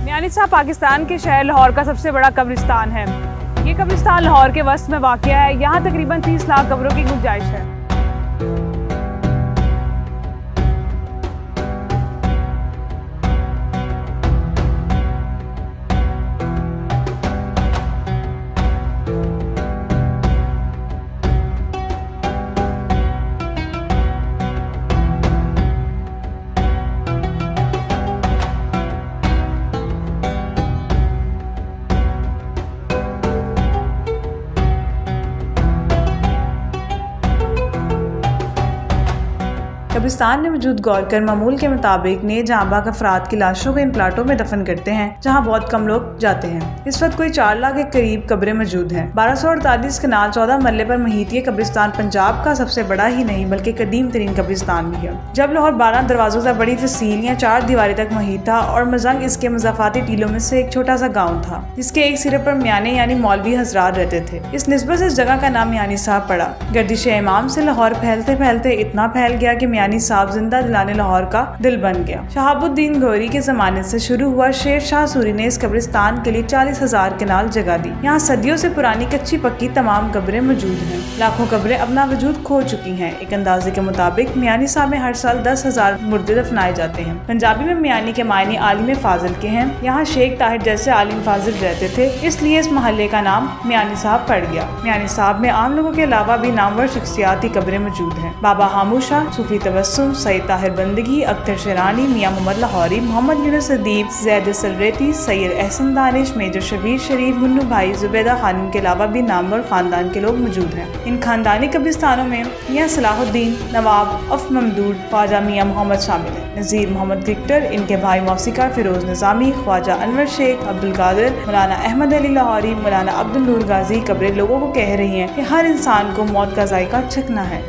मियानी साहब पाकिस्तान के शहर लाहौर का सबसे बड़ा कब्रिस्तान है। ये कब्रिस्तान लाहौर के वस्त में वाक़या है। यहाँ तकरीबन 30 लाख कब्रों की गुंजाइश है। कब्रिस्तान में मौजूद गौरकर मामूल के मुताबिक ने जहां बाग अफराद की लाशों को इन प्लाटों में दफन करते हैं जहां बहुत कम लोग जाते हैं। इस वक्त कोई 4 लाख के करीब कब्रें मौजूद हैं। 1248 कनाल 14 मरले पर मुहित ये कब्रिस्तान पंजाब का सबसे बड़ा ही नहीं बल्कि कदीम तरीन कब्रिस्तान भी है। जब लाहौर 12 दरवाजों से बड़ी फसील या 4 दीवारी तक मुहित था और मजंग इसके मजाफाती टीलों में से एक छोटा सा गाँव था जिसके एक सिरे पर मियाने यानी मौलवी हजरात रहते थे। इस निस्बत से इस जगह का नाम मियानी साहब पड़ा। गर्दिश इमाम से लाहौर फैलते फैलते इतना फैल गया कि मियानी साहब जिंदा दिलाने लाहौर का दिल बन गया। शहाबुद्दीन गौरी के जमाने से शुरू हुआ शेर शाह सूरी ने इस कब्रिस्तान के लिए 40,000 कनाल जगह दी। यहाँ सदियों से पुरानी कच्ची पक्की तमाम कब्रें मौजूद हैं। लाखों कब्रें अपना वजूद खो चुकी हैं। एक अंदाजे के मुताबिक मियानी साहब में हर साल 10,000 मुर्दे दफनाए जाते हैं। पंजाबी में मियानी के मायने आलिम फाजिल के हैं। यहाँ शेख ताहिर जैसे आलिम फाजिल रहते थे, इसलिए इस मोहल्ले का नाम मियानी साहब पड़ गया। मियानी साहब में आम लोगों के अलावा भी नामवर शख्सियाती कब्रें मौजूद हैं। बाबा हामूशा, सूफी तबस्सुम, सईद ताहिर बंदगी, अख्तर शेरानी, मियां मोहम्मद लाहौरी, मोहम्मद यूनुस अदीब, ज़ैद सलरेती, सैयद एहसन दानिश, मेजर शबीर शरीफ, मुन्नू भाई, जुबैदा खानम के अलावा भी नामवर खानदान के लोग मौजूद हैं। इन खानदानी कब्रिस्तानों में मियां सलाहुद्दीन, नवाब अफ ममदूद, ख्वाजा मियां मोहम्मद शामिल हैं। नज़ीर मोहम्मद क्रिक्टर, इनके भाई मौसीकार फिरोज निज़ामी, ख्वाजा अनवर शेख, अब्दुल कादिर, मौलाना अहमद अली लाहौरी, मौलाना अब्दुल नूर गाजी कब्रें लोगों को कह रही हैं कि हर इंसान को मौत का जायका चखना है।